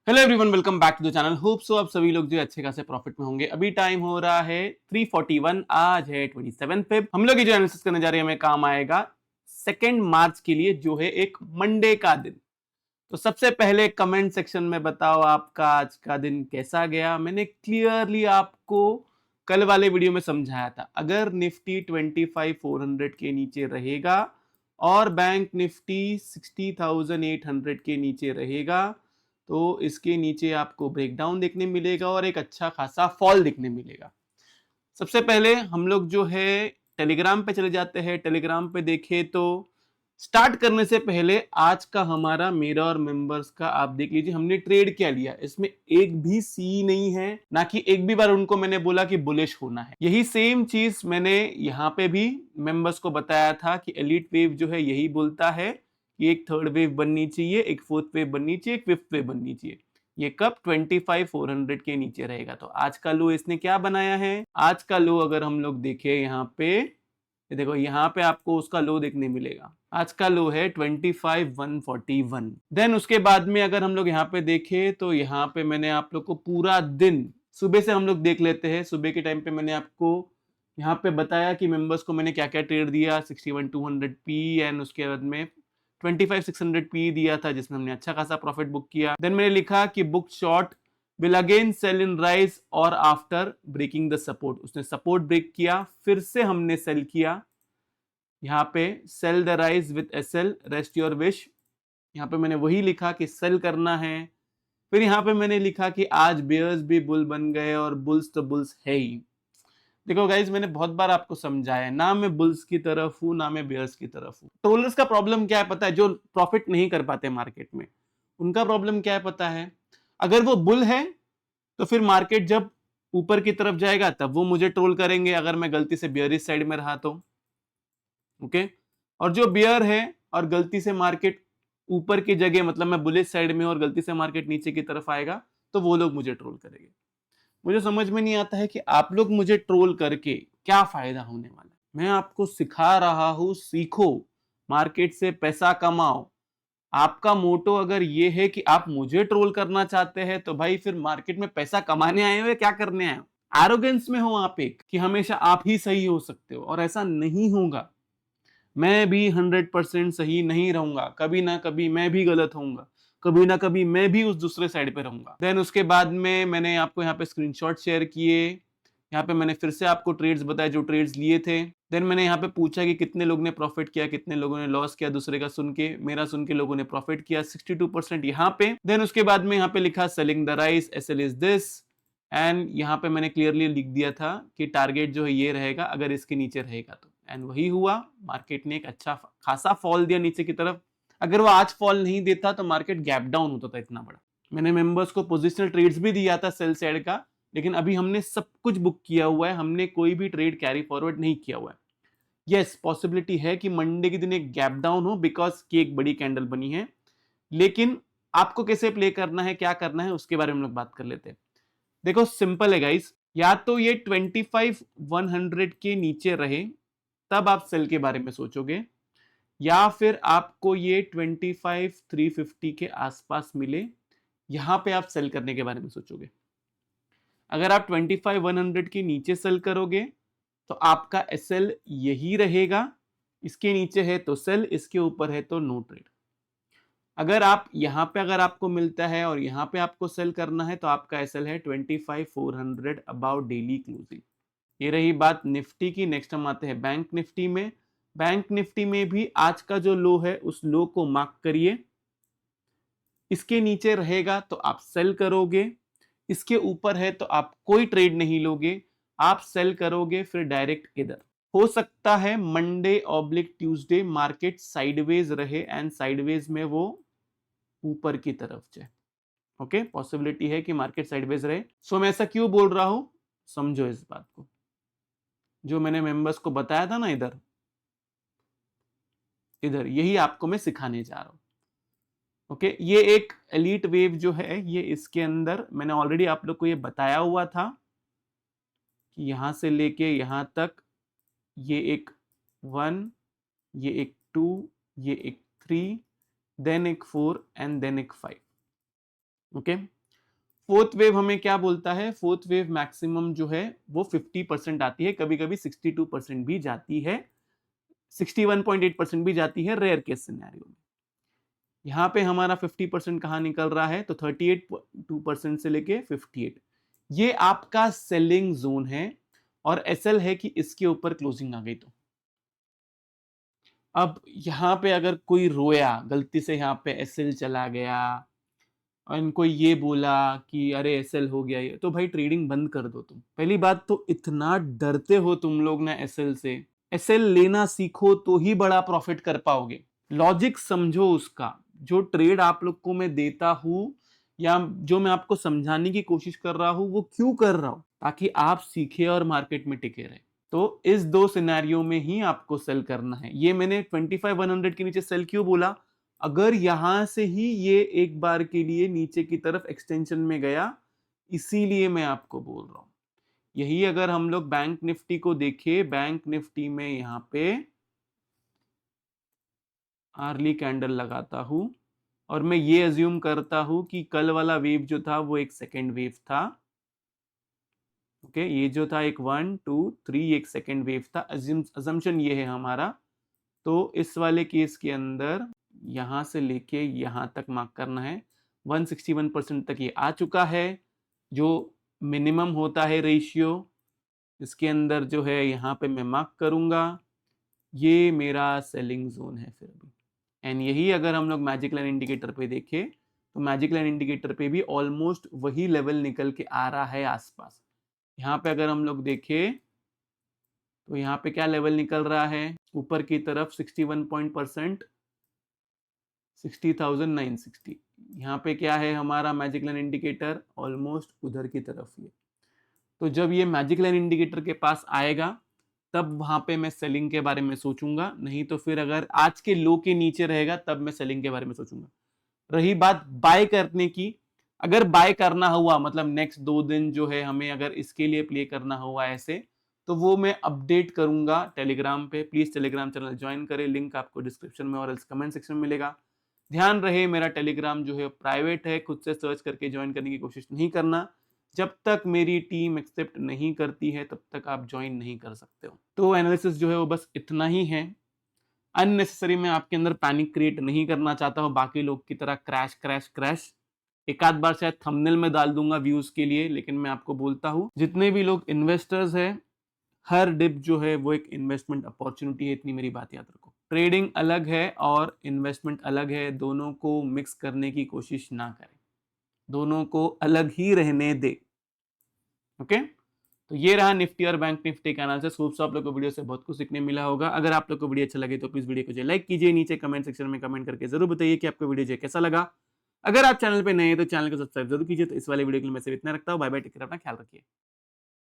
Hello everyone, welcome back to the channel. Hope so आप सभी लोग जो अच्छे खासे प्रॉफिट में होंगे। अभी टाइम हो रहा है 3:41। आज है 27 फेब। हम लोग ये जो एनालिसिस करने जा रहे हैं हमें काम आएगा 2 मार्च के लिए, जो है एक मंडे का दिन। तो सबसे पहले कमेंट सेक्शन में बताओ आपका आज का दिन कैसा गया। मैंने क्लियरली आपको कल वाले वीडियो में समझाया था, अगर निफ्टी 25,400 के नीचे रहेगा और बैंक निफ्टी 60,800 के नीचे रहेगा तो इसके नीचे आपको ब्रेकडाउन देखने मिलेगा और एक अच्छा खासा फॉल देखने मिलेगा। सबसे पहले हम लोग जो है टेलीग्राम पे चले जाते हैं। टेलीग्राम पे देखें तो स्टार्ट करने से पहले आज का हमारा मेरा और मेंबर्स का आप देख लीजिए, हमने ट्रेड क्या लिया। इसमें एक भी सी नहीं है, ना कि एक भी बार उनको मैंने बोला कि बुलिश होना है। यही सेम चीज मैंने यहाँ पे भी मेंबर्स को बताया था कि एलिट वेव जो है यही बोलता है कि एक थर्ड वेव बननी चाहिए, एक फोर्थ वेव बननी चाहिए, एक फिफ्थ वेव बननी चाहिए। ये कब 25,400 के नीचे रहेगा। तो आज का लो इसने क्या बनाया है, आज का लो अगर हम लोग देखें यहाँ पे, देखो यहाँ पे आपको उसका लो देखने मिलेगा। आज का लो है 25,141। देन उसके बाद में अगर हम लोग यहाँ पे देखें तो यहाँ पे मैंने आप लोग को पूरा दिन, सुबह से हम लोग देख लेते हैं। सुबह के टाइम पे मैंने आपको यहाँ पे बताया कि मेंबर्स को मैंने क्या क्या ट्रेड दिया। 61,200 पी एंड उसके बाद में 25,600 पी दिया था, जिसमें हमने अच्छा खासा प्रॉफिट बुक किया। देन मैंने लिखा कि book short will again sell in rise और आफ्टर ब्रेकिंग द सपोर्ट। उसने सपोर्ट ब्रेक किया, फिर से हमने सेल किया। यहाँ पे sell the rise with SL, rest your wish. यहाँ पे मैंने वही लिखा कि सेल करना है। फिर यहाँ पे मैंने लिखा कि आज बेयर्स भी बुल बन गए और बुल्स तो बुल्स है ही। देखो गाइज, मैंने बहुत बार आपको समझाया, ना मैं बुल्स की तरफ हूं ना मैं बेयर्स की तरफ हूं। ट्रोलर्स का प्रॉब्लम क्या है पता है? जो प्रॉफिट नहीं कर पाते मार्केट में, उनका प्रॉब्लम क्या है पता है? अगर वो बुल है तो फिर मार्केट जब ऊपर की तरफ जाएगा तब वो मुझे ट्रोल करेंगे, अगर मैं गलती से बियरिश साइड में रहा तो। ओके। और जो बियर है और गलती से मार्केट ऊपर की जगह, मतलब मैं बुलिश साइड में और गलती से मार्केट नीचे की तरफ आएगा, तो वो लोग मुझे ट्रोल करेंगे। मुझे समझ में नहीं आता है कि आप लोग मुझे ट्रोल करके क्या फायदा होने वाला है। मैं आपको सिखा रहा हूं, सीखो, मार्केट से पैसा कमाओ। आपका मोटो अगर ये है कि आप मुझे ट्रोल करना चाहते हैं तो भाई फिर मार्केट में पैसा कमाने आए हो या क्या करने आए हो? एरोगेंस में हो आप एक, कि हमेशा आप ही सही हो सकते हो, और ऐसा नहीं होगा। मैं भी 100% सही नहीं रहूंगा, कभी ना कभी मैं भी गलत होऊंगा, कभी ना कभी मैं भी उस दूसरे साइड पे रहूंगा। देन उसके बाद में मैंने आपको यहाँ पे स्क्रीनशॉट शेयर किए। यहाँ पे मैंने फिर से आपको ट्रेड्स बताए जो ट्रेड्स लिए थे। देन मैंने यहाँ पे पूछा कि कितने लोगों ने प्रॉफिट किया, कितने लोगों ने लॉस किया। दूसरे का सुन के, मेरा सुन के लोगों ने प्रॉफिट किया 62% यहाँ पे। देन उसके बाद में यहाँ पे लिखा selling the rise, SL is this. And यहाँ पे मैंने क्लियरली लिख दिया था कि टारगेट जो है ये रहेगा अगर इसके नीचे रहेगा तो। एंड वही हुआ। मार्केट ने एक अच्छा खासा फॉल दिया नीचे की तरफ। अगर वो आज फॉल नहीं देता तो मार्केट गैप डाउन होता था इतना बड़ा। मैंने मेंबर्स को पोजिशनल ट्रेड्स भी दिया था सेल साइड का, लेकिन अभी हमने सब कुछ बुक किया हुआ है, हमने कोई भी ट्रेड कैरी फॉरवर्ड नहीं किया हुआ है। यस, पॉसिबिलिटी है कि मंडे के दिन एक गैप डाउन हो बिकॉज की एक बड़ी कैंडल बनी है, लेकिन आपको कैसे प्ले करना है, क्या करना है, उसके बारे में हम लोग बात कर लेते हैं। देखो सिंपल है गाइस, या तो ये 25,100 के नीचे रहे तब आप सेल के बारे में सोचोगे, या फिर आपको ये 25,350 के आसपास मिले, यहां पे आप सेल करने के बारे में सोचोगे। अगर आप 25,100 के नीचे सेल करोगे तो आपका एसएल यही रहेगा। इसके नीचे है तो सेल, इसके ऊपर है तो नो ट्रेड। अगर आप यहाँ पे, अगर आपको मिलता है और यहाँ पे आपको सेल करना है तो आपका एसएल है 25,400 अबाउट डेली क्लोजिंग। ये रही बात निफ्टी की। नेक्स्ट हम आते हैं बैंक निफ्टी में। बैंक निफ्टी में भी आज का जो लो है उस लो को मार्क करिए। इसके नीचे रहेगा तो आप सेल करोगे, इसके ऊपर है तो आप कोई ट्रेड नहीं लोगे, आप सेल करोगे फिर डायरेक्ट इधर। हो सकता है Monday oblique Tuesday market sideways रहे एंड साइडवेज में वो ऊपर की तरफ जाए। ओके, पॉसिबिलिटी है कि मार्केट साइडवेज रहे। सो मैं ऐसा क्यों बोल रहा हूं, समझो इस बात को। जो मैंने मेंबर्स को बताया था ना, इधर इधर यही आपको मैं सिखाने जा रहा हूं। ओके, ये एक एलीट वेव जो है, ये इसके अंदर मैंने ऑलरेडी आप लोग को ये बताया हुआ था कि यहां से लेके यहां तक ये एक 1, ये एक 2, ये एक 3, देन एक 4 एंड देन एक 5। ओके, फोर्थ वेव हमें क्या बोलता है, फोर्थ वेव मैक्सिमम जो है वो 50% आती है, कभी कभी 62% भी जाती है, 61.8% भी जाती है रेयर केस सिनेरियो में। यहाँ पे हमारा 50% कहाँ निकल रहा है, तो 38.2% से लेके 58, ये आपका सेलिंग जोन है और एसएल है कि इसके ऊपर क्लोजिंग आ गई। तो अब यहाँ पे अगर कोई रोया गलती से, यहाँ पे एसएल चला गया और इनको ये बोला कि अरे एसएल हो गया ये, तो भाई ट्रेडिंग बंद कर दो तुम। पहली बात तो इतना डरते हो तुम लोग ना एसएल से, एसएल लेना सीखो तो ही बड़ा प्रॉफिट कर पाओगे। लॉजिक समझो उसका, जो ट्रेड आप लोग को मैं देता हूं या जो मैं आपको समझाने की कोशिश कर रहा हूं वो क्यों कर रहा हूं, ताकि आप सीखे और मार्केट में टिके रहे। तो इस दो सिनेरियो में ही आपको सेल करना है। ये मैंने 25,100 के नीचे सेल क्यों बोला, अगर यहां से ही ये एक बार के लिए नीचे की तरफ एक्सटेंशन में गया, इसीलिए मैं आपको बोल रहा हूं। यही अगर हम लोग बैंक निफ्टी को देखें, बैंक निफ्टी में यहां पे आर्ली कैंडल लगाता हूं और मैं ये अज्यूम करता हूं कि कल वाला वेव जो था वो एक सेकेंड वेव था। ओके, ये जो था एक 1 2 3 एक सेकेंड वेव था, अजम्पशन ये है हमारा। तो इस वाले केस के अंदर यहां से लेके यहां तक मार्क करना है, 161% तक ये आ चुका है, जो मिनिमम होता है रेशियो, इसके अंदर जो है यहाँ पे मैं मार्क करूंगा, ये मेरा सेलिंग जोन है फिर भी। एंड यही अगर हम लोग मैजिक लाइन इंडिकेटर पे देखें, तो मैजिक लाइन इंडिकेटर पे भी ऑलमोस्ट वही लेवल निकल के आ रहा है आसपास। यहाँ पे अगर हम लोग देखें तो यहाँ पे क्या लेवल निकल रहा है, ऊपर की तरफ 61% 60,960, यहाँ पे क्या है हमारा मैजिक लाइन इंडिकेटर, ऑलमोस्ट उधर की तरफ ये। तो जब ये मैजिक लाइन इंडिकेटर के पास आएगा तब वहां पे मैं सेलिंग के बारे में सोचूंगा, नहीं तो फिर अगर आज के लो के नीचे रहेगा तब मैं सेलिंग के बारे में सोचूंगा। रही बात बाय करने की, अगर बाय करना हुआ मतलब नेक्स्ट 2 दिन जो है हमें अगर इसके लिए प्ले करना हुआ ऐसे, तो वो मैं अपडेट करूंगा टेलीग्राम पे। प्लीज टेलीग्राम चैनल ज्वाइन करें, लिंक आपको डिस्क्रिप्शन में और कमेंट सेक्शन में मिलेगा। ध्यान रहे मेरा टेलीग्राम जो है प्राइवेट है, खुद से सर्च करके ज्वाइन करने की कोशिश नहीं करना, जब तक मेरी टीम एक्सेप्ट नहीं करती है तब तक आप ज्वाइन नहीं कर सकते हो। तो एनालिसिस जो है वो बस इतना ही है, अननेसेसरी मैं आपके अंदर पैनिक क्रिएट नहीं करना चाहता हूँ बाकी लोग की तरह क्रैश क्रैश क्रैश। एक आध बार शायद थंबनेल में डाल दूंगा व्यूज के लिए, लेकिन मैं आपको बोलता हूँ जितने भी लोग इन्वेस्टर्स है, हर डिप जो है वो एक इन्वेस्टमेंट अपॉर्चुनिटी है, इतनी मेरी बात याद रखो। ट्रेडिंग अलग है और इन्वेस्टमेंट अलग है, दोनों को मिक्स करने की कोशिश ना करें, दोनों को अलग ही रहने दे। ओके, तो ये रहा निफ्टी और बैंक निफ्टी का एनालिसिस। होप सो आप लोग को वीडियो से बहुत कुछ सीखने मिला होगा। अगर आप लोग को वीडियो अच्छा लगे तो प्लीज वीडियो को जो लाइक कीजिए, नीचे कमेंट सेक्शन में कमेंट करके जरूर बताइए कि आपको वीडियो जो कैसा लगा। अगर आप चैनल पे नए हैं तो चैनल को सब्सक्राइब जरूर कीजिए। तो इस वाले वीडियो के लिए मैं सिर्फ इतना रखता हूँ। बाय बाय, टेक केयर, अपना ख्याल रखिए।